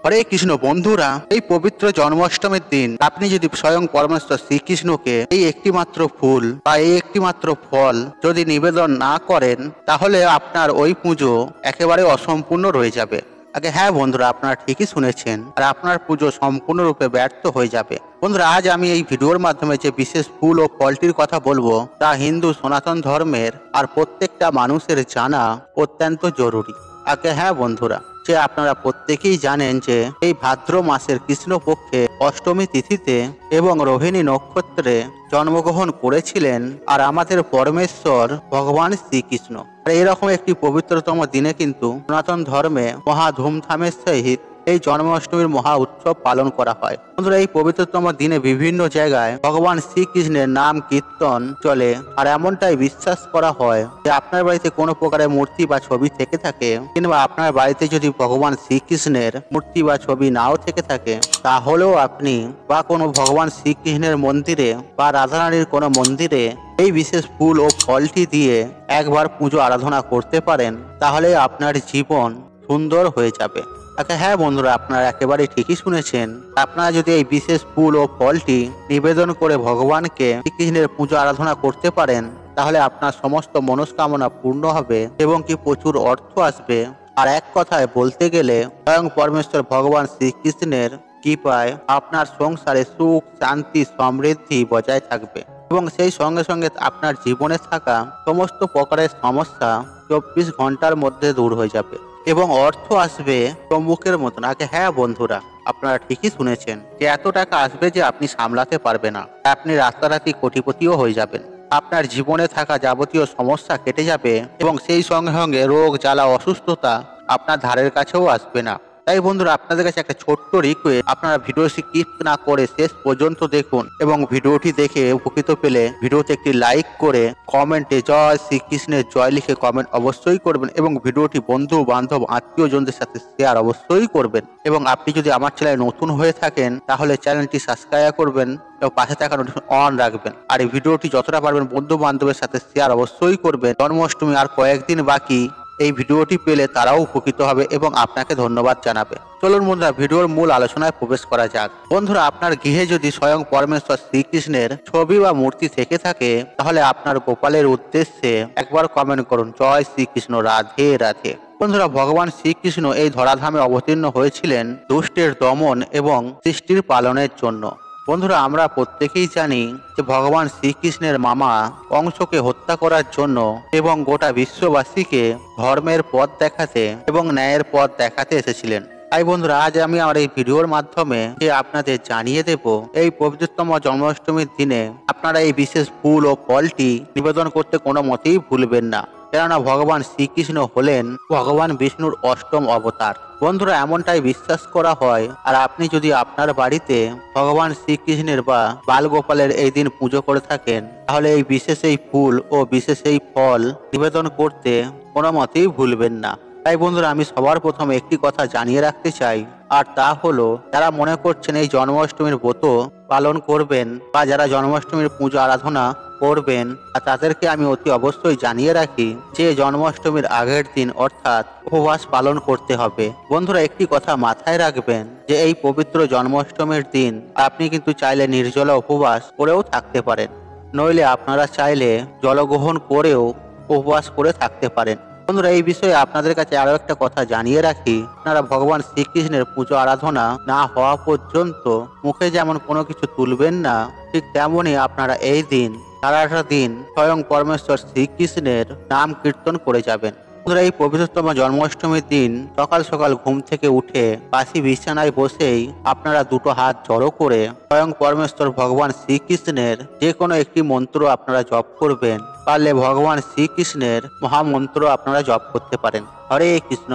হরে কৃষ্ণ বন্ধুরা, এই পবিত্র জন্মাষ্টমীর দিন আপনি যদি স্বয়ং পরমেশ্বর শ্রীকৃষ্ণকে এই একটি মাত্র ফুল বা এই একটি মাত্র ফল যদি নিবেদন না করেন, তাহলে আপনার ওই পুজো একেবারে অসম্পূর্ণ রয়ে যাবে। আগে হ্যাঁ বন্ধুরা, আপনারা ঠিকই শুনেছেন, আর আপনার পুজো সম্পূর্ণরূপে ব্যর্থ হয়ে যাবে। বন্ধুরা, আজ আমি এই ভিডিওর মাধ্যমে যে বিশেষ ফুল ও ফলটির কথা বলবো, তা হিন্দু সনাতন ধর্মের আর প্রত্যেকটা মানুষের জানা অত্যন্ত জরুরি। আগে হ্যাঁ বন্ধুরা, যে আপনারা প্রত্যেকেই জানেন যে এই ভাদ্র মাসের কৃষ্ণপক্ষে অষ্টমী তিথিতে এবং রোহিণী নক্ষত্রে জন্মগ্রহণ করেছিলেন আর আমাদের পরমেশ্বর ভগবান শ্রীকৃষ্ণ। আর এরকম একটি পবিত্রতম দিনে কিন্তু সনাতন ধর্মে মহা ধুমধামের সহিত এই জন্মাষ্টমীর মহা উৎসব পালন করা হয়। বন্ধুরা, এই পবিত্রতম দিনে বিভিন্ন জায়গায় ভগবান শ্রীকৃষ্ণের নাম কীর্তন চলে, আর এমনটাই বিশ্বাস করা হয় যে আপনার বাড়িতে কোনো প্রকারের মূর্তি বা ছবি থেকে থাকে, কিংবা আপনার বাড়িতে যদি ভগবান শ্রীকৃষ্ণের মূর্তি বা ছবি নাও থেকে থাকে, তাহলেও আপনি বা কোনো ভগবান শ্রীকৃষ্ণের মন্দিরে বা রাধারানীর কোনো মন্দিরে এই বিশেষ ফুল ও ফলটি দিয়ে একবার পুজো আরাধনা করতে পারেন, তাহলে আপনার জীবন সুন্দর হয়ে যাবে। আচ্ছা হ্যাঁ বন্ধুরা, আপনারা একেবারে ঠিকই শুনেছেন। আপনারা যদি এই বিশেষ ফুল ও ফলটি নিবেদন করে ভগবানকে শ্রীকৃষ্ণের পুজো আরাধনা করতে পারেন, তাহলে আপনার সমস্ত মনস্কামনা পূর্ণ হবে এবং কি প্রচুর অর্থ আসবে। আর এক কথায় বলতে গেলে স্বয়ং পরমেশ্বর ভগবান শ্রীকৃষ্ণের কৃপায় আপনার সংসারে সুখ, শান্তি, সমৃদ্ধি বজায় থাকবে এবং সেই সঙ্গে সঙ্গে আপনার জীবনে থাকা সমস্ত প্রকারের সমস্যা 24 ঘন্টার মধ্যে দূর হয়ে যাবে এবং অর্থ আসবে চম্বুকের মতন। আগে হ্যাঁ বন্ধুরা, আপনারা ঠিকই শুনেছেন যে এত টাকা আসবে যে আপনি সামলাতে পারবে না। আপনি রাতারাতি কোটিপতিও হয়ে যাবেন। আপনার জীবনে থাকা যাবতীয় সমস্যা কেটে যাবে এবং সেই সঙ্গে সঙ্গে রোগ, জ্বালা, অসুস্থতা আপনার ধারের কাছেও আসবে না। তাই বন্ধুরা, আপনাদের কাছে একটা ছোট্ট রিকোয়েস্ট, আপনারা ভিডিও স্কিপ না করে শেষ পর্যন্ত দেখুন এবং ভিডিওটি দেখে উপকৃত পেলে ভিডিওতে একটি লাইক করে কমেন্টে জয় শ্রীকৃষ্ণের জয় লিখে কমেন্ট অবশ্যই করবেন এবং ভিডিওটি বন্ধু বান্ধব আত্মীয়জনদের সাথে শেয়ার অবশ্যই করবেন। এবং আপনি যদি আমার চ্যানেলে নতুন হয়ে থাকেন, তাহলে চ্যানেলটি সাবস্ক্রাইব করবেন এবং পাশে থাকা নোটিফিকেশন অন রাখবেন। আর এই ভিডিওটি যতটা পারবেন বন্ধু বান্ধবের সাথে শেয়ার অবশ্যই করবেন। জন্মাষ্টমী আর কয়েকদিন বাকি, এই ভিডিওটি পেলে তারাও উপকৃত হবে এবং আপনাকে ধন্যবাদ জানাবে। চলুন বন্ধুরা, ভিডিওর মূল আলোচনায় প্রবেশ করা যাক। বন্ধুরা, আপনার গৃহে যদি স্বয়ং পরমেশ্বর শ্রীকৃষ্ণের ছবি বা মূর্তি থেকে থাকে, তাহলে আপনার গোপালের উদ্দেশ্যে একবার কমেন্ট করুন জয় শ্রীকৃষ্ণ, রাধে রাধে। বন্ধুরা, ভগবান শ্রীকৃষ্ণ এই ধরাধামে অবতীর্ণ হয়েছিলেন দুষ্টের দমন এবং সৃষ্টির পালনের জন্য। বন্ধুরা, আমরা প্রত্যেকেই জানি যে ভগবান শ্রীকৃষ্ণের মামা কংসকে হত্যা করার জন্য এবং গোটা বিশ্ববাসীকে ধর্মের পথ দেখাতে এবং ন্যায়ের পথ দেখাতে এসেছিলেন। তাই বন্ধুরা, আজ আমি আমার এই ভিডিওর মাধ্যমে যে আপনাদের জানিয়ে দেব, এই পবিত্রতম জন্মাষ্টমীর দিনে আপনারা এই বিশেষ ফুল ও ফলটি নিবেদন করতে কোনো মতেই ভুলবেন না, কেননা ভগবান শ্রীকৃষ্ণ হলেন ভগবান বিষ্ণুর অষ্টম অবতার। বন্ধুরা, এমনটাই বিশ্বাস করা হয়, আর আপনি যদি আপনার বাড়িতে ভগবান শ্রীকৃষ্ণের বা বালগোপালের এই দিন পুজো করে থাকেন, তাহলে এই বিশেষ এই ফুল ও বিশেষ এই ফল নিবেদন করতে কোনো মতেই ভুলবেন না। তাই বন্ধুরা, আমি সবার প্রথমে একটি কথা জানিয়ে রাখতে চাই, আর তা হলো যারা মনে করছেন এই জন্মাষ্টমীর ব্রত পালন করবেন বা যারা জন্মাষ্টমীর পুজো আরাধনা করবেন, আর তাদেরকে আমি অতি অবশ্যই জানিয়ে রাখি যে জন্মাষ্টমীর আগের দিন অর্থাৎ উপবাস পালন করতে হবে। বন্ধুরা, একটি কথা মাথায় রাখবেন যে এই পবিত্র জন্মাষ্টমীর দিন আপনি কিন্তু চাইলে নির্জলা উপবাস করেও থাকতে পারেন, নইলে আপনারা চাইলে জলগ্রহণ করেও উপবাস করে থাকতে পারেন। বন্ধুরা, এই বিষয়ে আপনাদের কাছে আরো একটা কথা জানিয়ে রাখি, আপনারা ভগবান শ্রীকৃষ্ণের পুজো আরাধনা না হওয়া পর্যন্ত মুখে যেমন কোনো কিছু তুলবেন না, ঠিক তেমনই আপনারা এই দিন সারাটা দিন স্বয়ং পরমেশ্বর শ্রীকৃষ্ণের নাম কীর্তন করে যাবেন। বন্ধুরা, এই পবিত্রতম জন্মাষ্টমীর দিন সকাল সকাল ঘুম থেকে উঠে বাসি বিছানায় বসেই আপনারা দুটো হাত জড়ো করে স্বয়ং পরমেশ্বর ভগবান শ্রীকৃষ্ণের যে কোনো একটি মন্ত্র আপনারা জপ করবেন। পারলে ভগবান শ্রীকৃষ্ণের মহামন্ত্র আপনারা জপ করতে পারেন। হরে কৃষ্ণ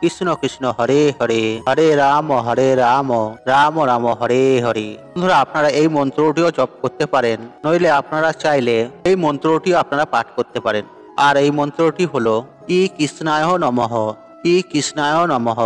কৃষ্ণ কৃষ্ণ হরে হরে, হরে রাম রাম রাম হরে হরে। বন্ধুরা, আপনারা এই মন্ত্রটিও জপ করতে পারেন, নইলে আপনারা চাইলে এই মন্ত্রটিও আপনারা পাঠ করতে পারেন। আর এই মন্ত্রটি হলো ই কৃষ্ণায় নমঃ, ই কৃষ্ণায় নমঃ,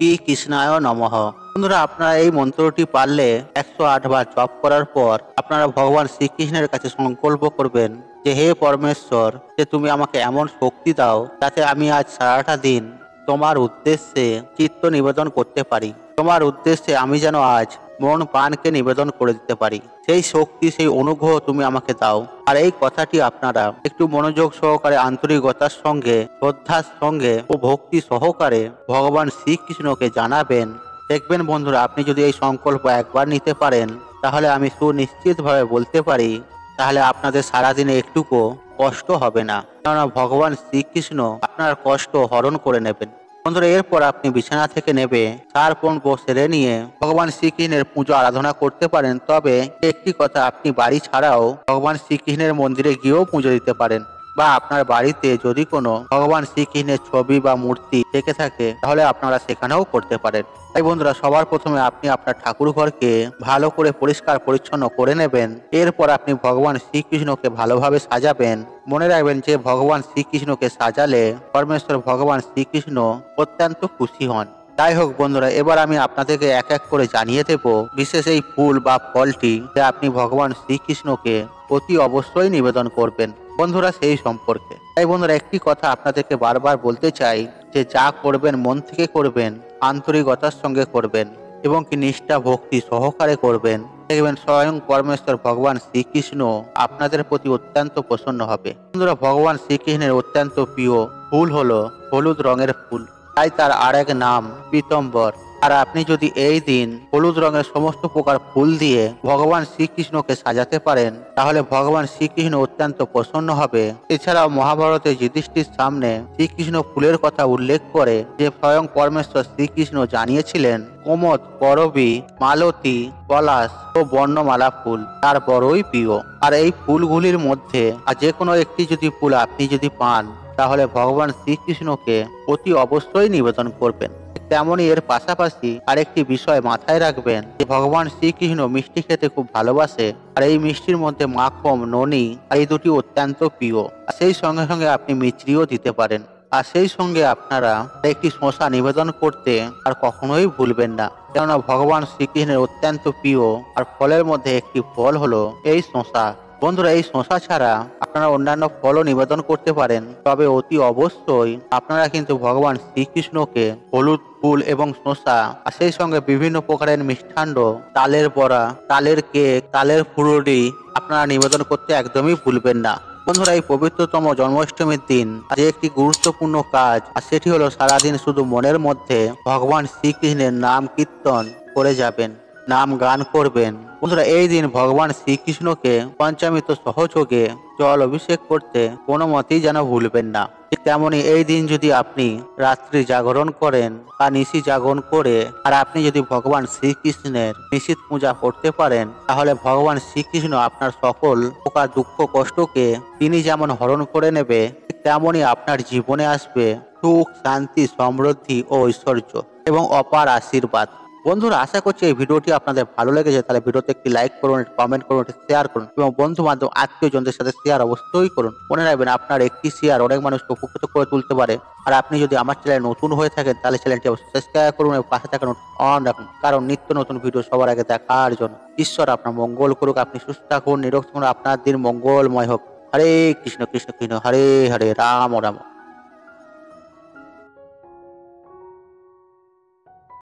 ই কৃষ্ণায় নমঃ। বন্ধুরা, আপনারা এই মন্ত্রটি পারলে 108 বার জপ করার পর আপনারা ভগবান শ্রীকৃষ্ণের কাছে সংকল্প করবেন যে হে পরমেশ্বর, যে তুমি আমাকে এমন শক্তি দাও যাতে আমি আজ সারাটা দিন তোমার উদ্দেশ্যে চিত্ত নিবেদন করতে পারি। তোমার উদ্দেশ্যে আমি যেন আজ মন প্রাণকে নিবেদন করে দিতে পারি। সেই শক্তি, সেই অনুগ্রহ তুমি আমাকে দাও। আর এই কথাটি আপনারা একটু মনোযোগ সহকারে, আন্তরিকতার সঙ্গে, শ্রদ্ধার সঙ্গে ও ভক্তি সহকারে ভগবান শ্রীকৃষ্ণকে জানাবেন। দেখবেন বন্ধুরা, আপনি যদি এই সংকল্প একবার নিতে পারেন, তাহলে আমি সুনিশ্চিতভাবে বলতে পারি, তাহলে আপনাদের সারাদিনে একটুকু কষ্ট হবে না। কেননা ভগবান শ্রীকৃষ্ণ আপনার কষ্ট হরণ করে নেবেন। বন্ধুরা, এরপর আপনি বিছানা থেকে নেবে সারপণ সেরে নিয়ে ভগবান শ্রীকৃষ্ণের পুজো আরাধনা করতে পারেন। তবে একটি কথা, আপনি বাড়ি ছাড়াও ভগবান শ্রীকৃষ্ণের মন্দিরে গিয়েও পুজো দিতে পারেন, বা আপনার বাড়িতে যদি কোনো ভগবান শ্রীকৃষ্ণের ছবি বা মূর্তি থেকে থাকে, তাহলে আপনারা সেখানেও করতে পারেন। তাই বন্ধুরা, সবার প্রথমে আপনি আপনার ঠাকুর ঘরকে ভালো করে পরিষ্কার পরিচ্ছন্ন করে নেবেন। এরপর আপনি ভগবান শ্রীকৃষ্ণকে ভালোভাবে সাজাবেন। মনে রাখবেন যে ভগবান শ্রীকৃষ্ণকে সাজালে পরমেশ্বর ভগবান শ্রীকৃষ্ণ অত্যন্ত খুশি হন। যাই হোক বন্ধুরা, এবার আমি আপনাদেরকে এক এক করে জানিয়ে দেব বিশেষ এই ফুল বা ফলটি যা আপনি ভগবান শ্রীকৃষ্ণকে অতি অবশ্যই নিবেদন করবেন বন্ধুরা সেই সম্পর্কে। তাই বন্ধুরা, একটি কথা আপনাদেরকে বারবার বলতে চাই যে যা করবেন মন থেকে করবেন, আন্তরিকতার সঙ্গে করবেন এবং কি নিষ্ঠা ভক্তি সহকারে করবেন। দেখবেন স্বয়ং পরমেশ্বর ভগবান শ্রীকৃষ্ণ আপনাদের প্রতি অত্যন্ত প্রসন্ন হবে। বন্ধুরা, ভগবান শ্রীকৃষ্ণের অত্যন্ত প্রিয় ফুল হলো হলুদ রঙের ফুল, তাই তার আরেক নাম পীতাম্বর। আর আপনি যদি এই দিন হলুদ রঙের সমস্ত প্রকার ফুল দিয়ে ভগবান শ্রীকৃষ্ণকে সাজাতে পারেন, তাহলে ভগবান শ্রীকৃষ্ণ অত্যন্ত প্রসন্ন হবে। এছাড়াও মহাভারতে যুধিষ্ঠির সামনে শ্রীকৃষ্ণ ফুলের কথা উল্লেখ করে যে স্বয়ং পরমেশ্বর শ্রীকৃষ্ণ জানিয়েছিলেন কোমদ, করবী, মালতী, পলাশ ও বর্ণমালা ফুল তার বড়ই প্রিয়। আর এই ফুলগুলির মধ্যে আর যে কোনো একটি যদি ফুল আপনি যদি পান, তাহলে ভগবান শ্রীকৃষ্ণকে অতি অবশ্যই নিবেদন করবেন। তেমনই এর পাশাপাশি আরেকটি বিষয় মাথায় রাখবেন যে ভগবান শ্রীকৃষ্ণ মিষ্টি খেতে খুব ভালোবাসে। আর এই মিষ্টির মধ্যে মাখন, ননি এই দুটি অত্যন্ত প্রিয়। সেই সঙ্গে সঙ্গে আপনি মিছরিও দিতে পারেন। আর সেই সঙ্গে আপনারা একটি শসা নিবেদন করতে আর কখনোই ভুলবেন না, কেননা ভগবান শ্রীকৃষ্ণের অত্যন্ত প্রিয় আর ফলের মধ্যে একটি ফল হলো এই শসা। বন্ধুরা, এই শসা ছাড়া আপনারা অন্যান্য ফলও নিবেদন করতে পারেন, তবে অতি অবশ্যই আপনারা কিন্তু ভগবান শ্রীকৃষ্ণকে হলুদ ফুল এবং শসা আর সেই সঙ্গে বিভিন্ন প্রকারের মিষ্টান্ন, তালের বড়া, তালের কেক, তালের ফুলুরি আপনারা নিবেদন করতে একদমই ভুলবেন না। বন্ধুরা, এই পবিত্রতম জন্মাষ্টমীর দিন যে একটি গুরুত্বপূর্ণ কাজ, আর সেটি হলো সারাদিন শুধু মনের মধ্যে ভগবান শ্রীকৃষ্ণের নাম কীর্তন করে যাবেন, নাম গান করবেন। বন্ধুরা, এই দিন ভগবান শ্রীকৃষ্ণকে পঞ্চামৃত সহযোগে জল অভিষেক করতে কোনো মতেই যেন ভুলবেন না। তেমনি এই দিন যদি আপনি রাত্রি জাগরণ করেন বা নিশি জাগরণ করে আর আপনি যদি ভগবান শ্রীকৃষ্ণের নিশীথ পূজা করতে পারেন, তাহলে ভগবান শ্রীকৃষ্ণ আপনার সকল প্রকার দুঃখ কষ্টকে তিনি যেমন হরণ করে নেবে, তেমনি আপনার জীবনে আসবে সুখ, শান্তি, সমৃদ্ধি ও ঐশ্বর্য এবং অপার আশীর্বাদ। বন্ধুরা, আশা করছি এই ভিডিওটি আপনাদের ভালো লেগেছে। তাহলে ভিডিওতে একটি লাইক করুন, কমেন্ট করুন, শেয়ার করুন এবং বন্ধু বান্ধব আত্মীয়জনদের সাথে শেয়ার অবশ্যই করুন। মনে রাখবেন, আপনার একটি শেয়ার অনেক মানুষকে উপকৃত করে তুলতে পারে। আর আপনি যদি আমার চ্যানেলে নতুন হয়ে থাকেন, তাহলে চ্যানেলটি অবশ্যই সাবস্ক্রাইব করুন এবং পাশে থাকা অন রাখুন, কারণ নিত্য নতুন ভিডিও সবার আগে দেখার জন্য। ঈশ্বর আপনার মঙ্গল করুক, আপনি সুস্থ থাকুন, নিরোগ থাকুন, আপনার দিন মঙ্গলময় হোক। হরে কৃষ্ণ কৃষ্ণ কৃষ্ণ হরে হরে, রাম রাম।